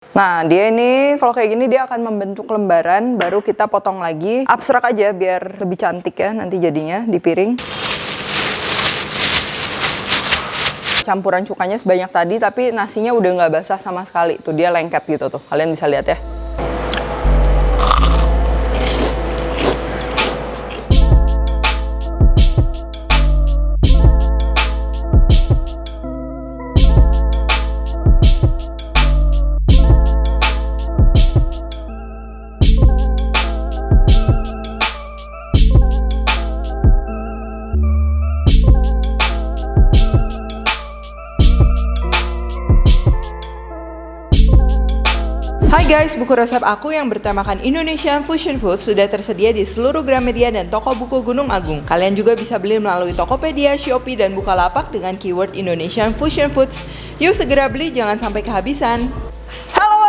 Nah, dia ini kalau kayak gini dia akan membentuk lembaran, baru kita potong lagi. Abstrak aja biar lebih cantik ya nanti jadinya di piring. Campuran cukanya sebanyak tadi, tapi nasinya udah nggak basah sama sekali. Tuh dia lengket gitu tuh, kalian bisa lihat ya. Hai guys, buku resep aku yang bertemakan Indonesian Fusion Food sudah tersedia di seluruh Gramedia dan toko buku Gunung Agung. Kalian juga bisa beli melalui Tokopedia, Shopee, dan Bukalapak dengan keyword Indonesian Fusion Foods. Yuk segera beli, jangan sampai kehabisan.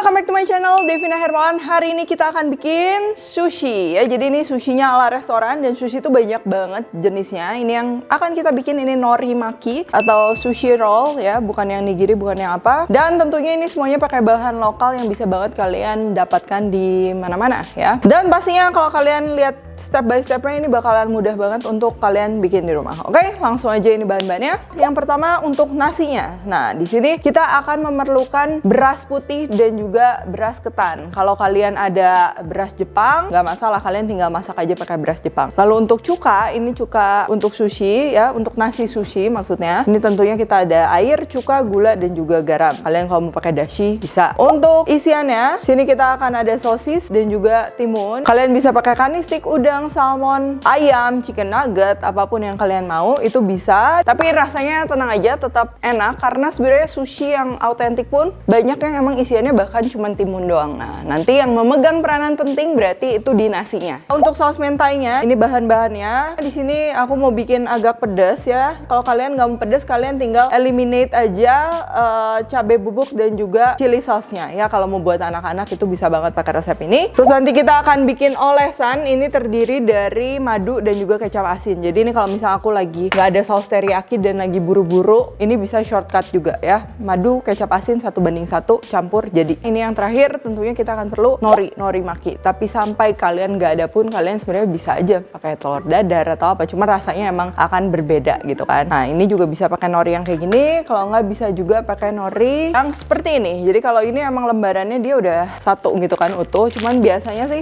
Welcome back to my channel, Devina Hermawan. Hari ini kita akan bikin sushi ya. Jadi ini sushinya ala restoran, dan sushi itu banyak banget jenisnya. Ini yang akan kita bikin ini nori maki atau sushi roll ya, bukan yang nigiri, bukan yang apa. Dan tentunya ini semuanya pakai bahan lokal yang bisa banget kalian dapatkan di mana-mana ya. Dan pastinya kalau kalian lihat step by stepnya ini bakalan mudah banget untuk kalian bikin di rumah. Oke, langsung aja ini bahan-bahannya. Yang pertama untuk nasinya. Nah, di sini kita akan memerlukan beras putih dan juga beras ketan. Kalau kalian ada beras Jepang, nggak masalah, kalian tinggal masak aja pakai beras Jepang. Lalu untuk cuka, ini cuka untuk sushi ya, untuk nasi sushi maksudnya. Ini tentunya kita ada air, cuka, gula, dan juga garam. Kalian kalau mau pakai dashi bisa. Untuk isiannya, sini kita akan ada sosis dan juga timun. Kalian bisa pakai kanistik, udang, salmon, ayam, chicken nugget, apapun yang kalian mau itu bisa. Tapi rasanya tenang aja, tetap enak karena sebenarnya sushi yang autentik pun banyak yang emang isiannya bahkan cuma timun doang. Nah, nanti yang memegang peranan penting berarti itu di nasinya. Untuk saus mentainya, ini bahan-bahannya. Di sini aku mau bikin agak pedas ya. Kalau kalian nggak mau pedas, kalian tinggal eliminate aja cabai bubuk dan juga chili sauce-nya ya. Kalau mau buat anak-anak itu bisa banget pakai resep ini. Terus nanti kita akan bikin olesan. Ini terdiri dari madu dan juga kecap asin. Jadi ini kalau misalnya aku lagi nggak ada saus teriyaki dan lagi buru-buru, ini bisa shortcut juga ya. Madu, kecap asin 1:1 campur jadi. Ini yang terakhir tentunya kita akan perlu nori maki. Tapi sampai kalian nggak ada pun, kalian sebenarnya bisa aja pakai telur dadar atau apa. Cuma rasanya emang akan berbeda gitu kan. Nah, ini juga bisa pakai nori yang kayak gini. Kalau nggak bisa juga pakai nori yang seperti ini. Jadi kalau ini emang lembarannya dia udah satu gitu kan, utuh. Cuman biasanya sih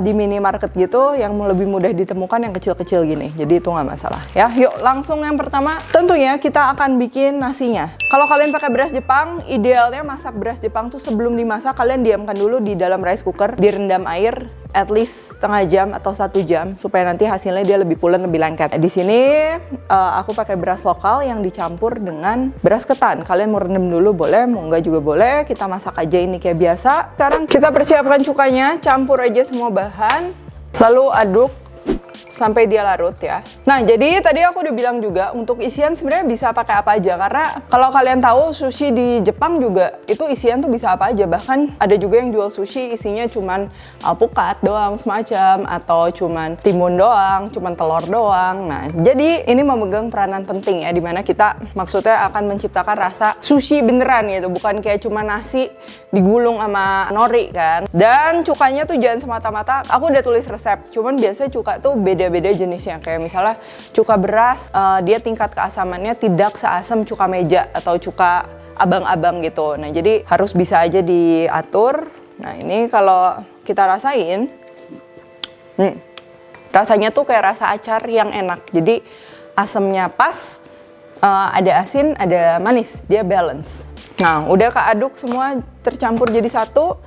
di minimarket gitu yang lebih mudah ditemukan yang kecil-kecil gini. Jadi itu nggak masalah ya. Yuk langsung yang pertama tentunya kita akan bikin nasinya. Kalau kalian pakai beras Jepang, idealnya masak beras Jepang tuh sebelum dimasak kalian diamkan dulu di dalam rice cooker, direndam air at least setengah jam atau 1 jam supaya nanti hasilnya dia lebih pulen, lebih lengket. Di sini aku pakai beras lokal yang dicampur dengan beras ketan. Kalian mau rendam dulu boleh, mau enggak juga boleh. Kita masak aja ini kayak biasa. Sekarang kita persiapkan cukanya, campur aja semua bahan, lalu aduk sampai dia larut ya. Nah, jadi tadi aku udah bilang juga untuk isian sebenarnya bisa pakai apa aja, karena kalau kalian tahu sushi di Jepang juga itu isian tuh bisa apa aja. Bahkan ada juga yang jual sushi isinya cuman alpukat doang semacam, atau cuman timun doang, cuman telur doang. Nah, jadi ini memegang peranan penting ya, dimana kita maksudnya akan menciptakan rasa sushi beneran gitu, bukan kayak cuma nasi digulung sama nori kan. Dan cukanya tuh jangan semata-mata, aku udah tulis resep, cuman biasanya cuka tuh beda-beda jenisnya. Kayak misalnya cuka beras, dia tingkat keasamannya tidak seasam cuka meja atau cuka abang-abang gitu. Nah, jadi harus bisa aja diatur. Nah, ini kalau kita rasain, rasanya tuh kayak rasa acar yang enak. Jadi asamnya pas, ada asin, ada manis, dia balance. Nah, udah keaduk semua tercampur jadi satu.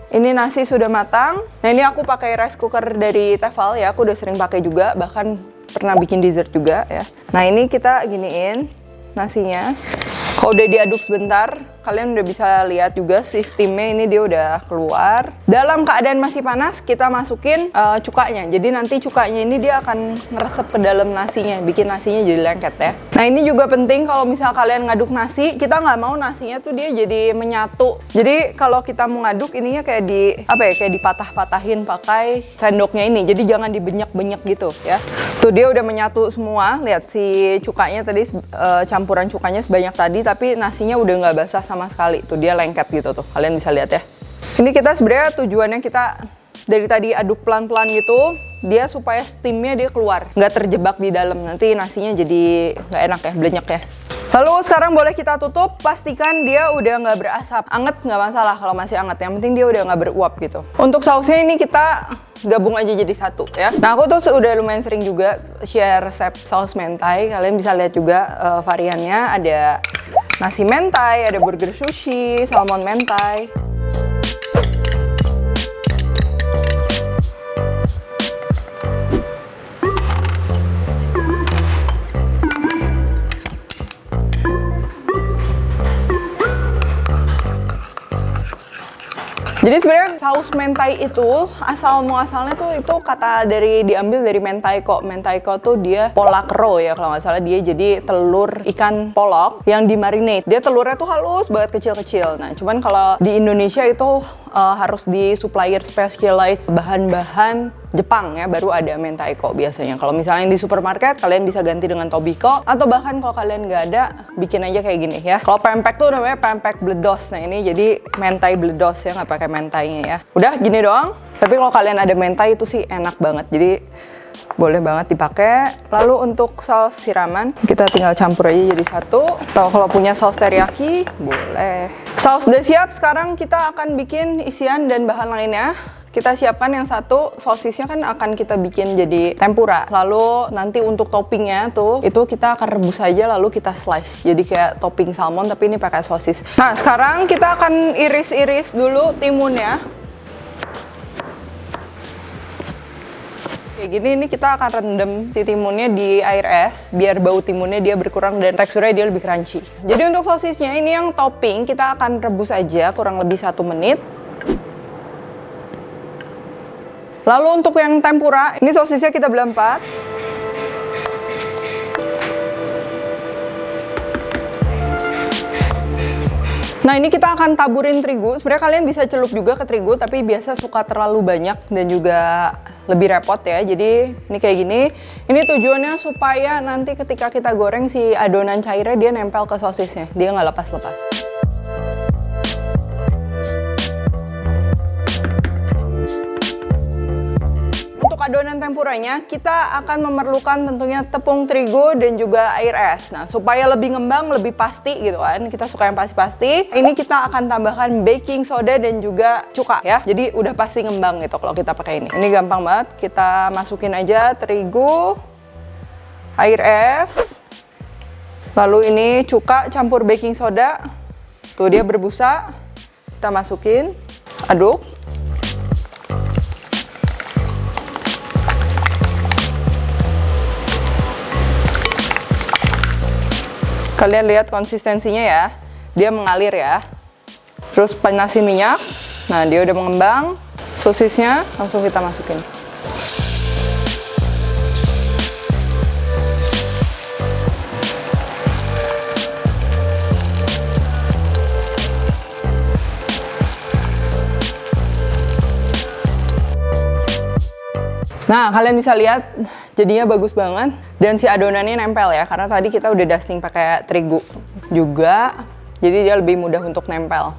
Ini nasi sudah matang. Nah, ini aku pakai rice cooker dari Tefal ya. Aku udah sering pakai juga, bahkan pernah bikin dessert juga ya. Nah, ini kita giniin nasinya. Kalau udah diaduk sebentar, kalian udah bisa lihat juga sistemnya ini dia udah keluar. Dalam keadaan masih panas, kita masukin cukanya. Jadi nanti cukanya ini dia akan ngeresep ke dalam nasinya, bikin nasinya jadi lengket ya. Nah, ini juga penting kalau misal kalian ngaduk nasi, kita nggak mau nasinya tuh dia jadi menyatu. Jadi kalau kita mau ngaduk ininya kayak di apa ya, kayak dipatah-patahin pakai sendoknya ini. Jadi jangan dibenyak-benyak gitu ya. Tuh dia udah menyatu semua. Lihat si cukanya tadi, campuran cukanya sebanyak tadi, tapi nasinya udah nggak basah sama sekali. Tuh dia lengket gitu tuh, kalian bisa lihat ya. Ini kita sebenarnya tujuannya kita dari tadi aduk pelan-pelan gitu, dia supaya steamnya dia keluar, nggak terjebak di dalam. Nanti nasinya jadi nggak enak ya, blenyak ya. Lalu sekarang boleh kita tutup, pastikan dia udah nggak berasap. Anget nggak masalah kalau masih anget, yang penting dia udah nggak beruap gitu. Untuk sausnya ini kita gabung aja jadi satu ya. Nah aku tuh udah lumayan sering juga share resep saus mentai, kalian bisa lihat juga variannya. Ada nasi mentai, ada burger sushi, salmon mentai. Jadi sebenarnya saus mentai itu asal muasalnya tuh itu diambil dari mentaiko. Mentaiko tuh dia polak roe ya kalau nggak salah, dia jadi telur ikan polok yang dimarinate. Dia telurnya tuh halus banget, kecil-kecil. Nah cuman kalau di Indonesia itu harus di supplier specialized bahan-bahan Jepang ya, baru ada mentaiko biasanya. Kalau misalnya di supermarket kalian bisa ganti dengan tobiko, atau bahkan kalau kalian nggak ada bikin aja kayak gini ya. Kalau pempek tuh namanya pempek bledos. Nah ini jadi mentai bledos ya, nggak pakai mentainya ya. Udah gini doang. Tapi kalau kalian ada mentai itu sih enak banget. Jadi boleh banget dipakai. Lalu untuk saus siraman kita tinggal campur aja jadi satu. Atau kalau punya saus teriyaki boleh. Saus udah siap, sekarang kita akan bikin isian dan bahan lainnya. Kita siapkan yang satu, sosisnya kan akan kita bikin jadi tempura. Lalu nanti untuk toppingnya tuh, itu kita akan rebus aja lalu kita slice. Jadi kayak topping salmon tapi ini pakai sosis. Nah sekarang kita akan iris-iris dulu timunnya. Kayak gini, ini kita akan rendam timunnya di air es biar bau timunnya dia berkurang dan teksturnya dia lebih crunchy. Jadi untuk sosisnya ini yang topping kita akan rebus aja kurang lebih 1 menit. Lalu untuk yang tempura, ini sosisnya kita belah 4. Nah ini kita akan taburin terigu. Sebenarnya kalian bisa celup juga ke terigu, tapi biasa suka terlalu banyak dan juga lebih repot ya. Jadi ini kayak gini. Ini tujuannya supaya nanti ketika kita goreng si adonan cairnya dia nempel ke sosisnya, dia nggak lepas-lepas. Adonan tempuranya kita akan memerlukan tentunya tepung terigu dan juga air es. Nah supaya lebih ngembang, lebih pasti gitu kan, kita suka yang pasti-pasti, ini kita akan tambahkan baking soda dan juga cuka ya, jadi udah pasti ngembang gitu kalau kita pakai ini. Ini gampang banget, kita masukin aja terigu, air es, lalu ini cuka campur baking soda, tuh dia berbusa, kita masukin, aduk. Kalian lihat konsistensinya ya, dia mengalir ya. Terus panasin minyak, nah dia udah mengembang. Sosisnya langsung kita masukin. Nah kalian bisa lihat jadinya bagus banget dan si adonannya nempel ya, karena tadi kita udah dusting pakai terigu juga, jadi dia lebih mudah untuk nempel.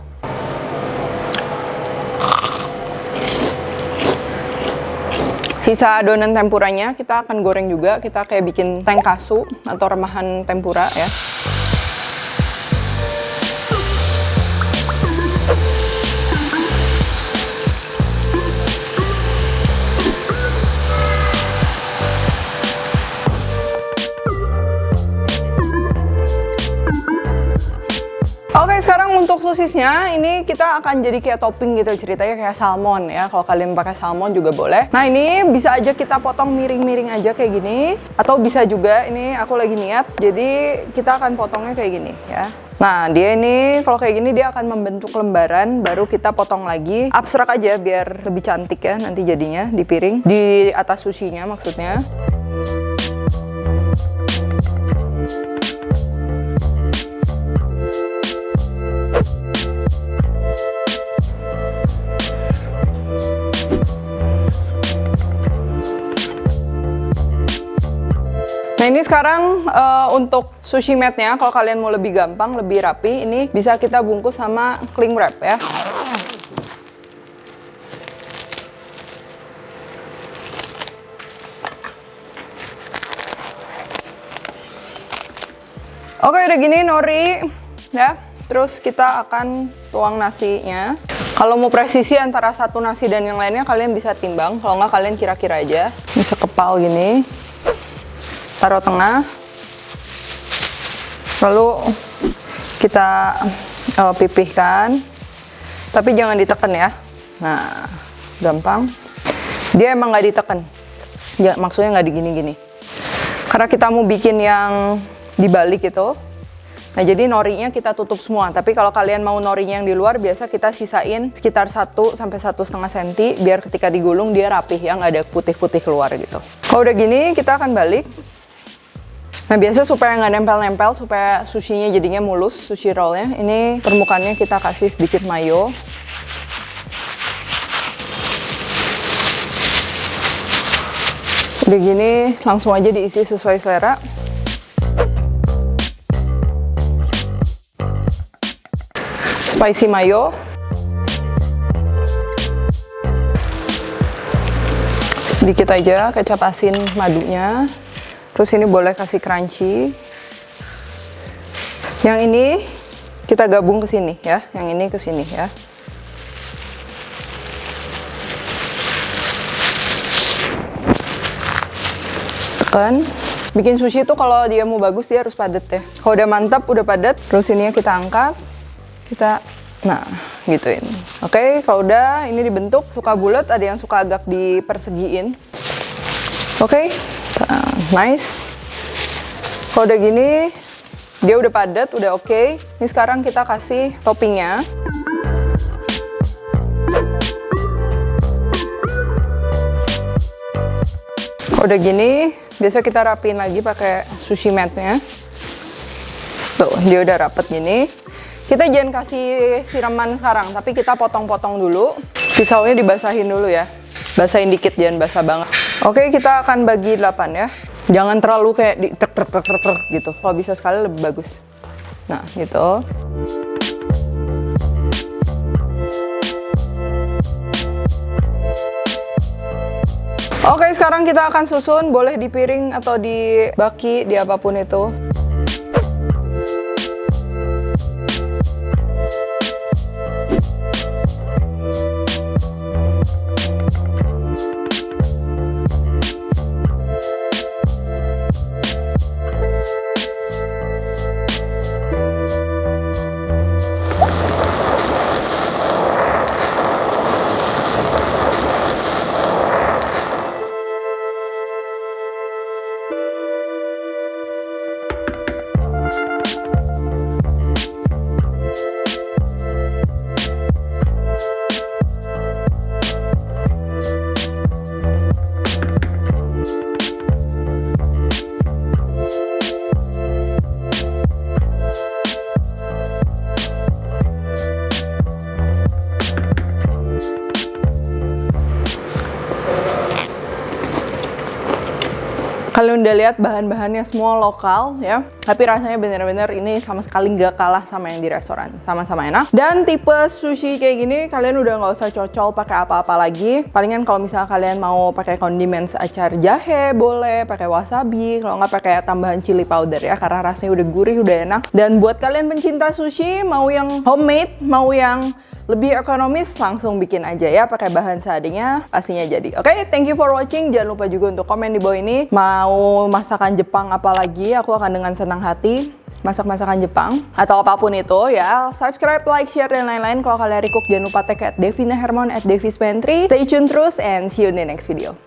Sisa adonan tempuranya kita akan goreng juga, kita kayak bikin tenkatsu atau remahan tempura ya. Oke, sekarang untuk sosisnya ini kita akan jadi kayak topping gitu, ceritanya kayak salmon ya. Kalau kalian pakai salmon juga boleh. Nah ini bisa aja kita potong miring-miring aja kayak gini, atau bisa juga ini aku lagi niat, jadi kita akan potongnya kayak gini ya. Nah dia ini kalau kayak gini dia akan membentuk lembaran, baru kita potong lagi. Abstrak aja biar lebih cantik ya nanti jadinya di piring, di atas sushinya maksudnya. Nah ini sekarang untuk sushi mat-nya, kalau kalian mau lebih gampang, lebih rapi, ini bisa kita bungkus sama cling wrap ya. Oke, udah gini nori ya. Terus kita akan tuang nasinya. Kalau mau presisi antara satu nasi dan yang lainnya kalian bisa timbang. Kalau nggak kalian kira-kira aja. Bisa kepal gini. Taruh tengah. Lalu kita pipihkan. Tapi jangan ditekan ya. Nah, gampang. Dia emang nggak ditekan. Ya, maksudnya nggak digini-gini. Karena kita mau bikin yang dibalik itu. Nah, jadi norinya kita tutup semua. Tapi kalau kalian mau norinya yang di luar, biasa kita sisain sekitar 1 sampai 1,5 cm biar ketika digulung dia rapih ya, nggak ada putih-putih keluar gitu. Kalau udah gini, kita akan balik. Nah, biasa supaya nggak nempel-nempel, supaya sushinya jadinya mulus, sushi rollnya. Ini permukaannya kita kasih sedikit mayo. Udah gini, langsung aja diisi sesuai selera. Spicy mayo. Sedikit aja kecap asin madunya. Terus ini boleh kasih crunchy. Yang ini kita gabung ke sini ya, yang ini ke sini ya. Tekan. Bikin sushi itu kalau dia mau bagus dia harus padat ya. Kalau udah mantap, udah padat, terus ini kita angkat. Nah, gituin. Oke, kalau udah ini dibentuk, suka bulat, ada yang suka agak dipersegiin. Oke, nice. Kalau udah gini, dia udah padat, udah oke. Ini sekarang kita kasih toppingnya. Kalau udah gini, biasa kita rapiin lagi pakai sushi mat-nya. Tuh, dia udah rapet gini. Kita jangan kasih siraman sekarang, tapi kita potong-potong dulu. Pisaunya dibasahin dulu ya. Basahin dikit, jangan basah banget. Oke, kita akan bagi 8 ya. Jangan terlalu kayak di trek gitu. Kalau bisa sekali lebih bagus. Nah, gitu. Oke, sekarang kita akan susun. Boleh di piring atau di baki, di apapun itu. Kalian udah lihat bahan-bahannya semua lokal ya, tapi rasanya bener-bener ini sama sekali nggak kalah sama yang di restoran, sama-sama enak. Dan tipe sushi kayak gini kalian udah nggak usah cocol pakai apa-apa lagi. Palingan kalau misalnya kalian mau pakai kondimen seacar jahe boleh, pakai wasabi, kalau nggak pakai tambahan chili powder ya, karena rasanya udah gurih, udah enak. Dan buat kalian pencinta sushi, mau yang homemade, mau yang lebih ekonomis, langsung bikin aja ya, pakai bahan seadanya, pastinya jadi. Oke, thank you for watching. Jangan lupa juga untuk komen di bawah ini. Mau masakan Jepang apa lagi, aku akan dengan senang hati masak masakan Jepang atau apapun itu ya. Subscribe, like, share, dan lain-lain. Kalau kalian recook, jangan lupa tag @Devina Hermon @Devis Pantry. Stay tune terus and see you in the next video.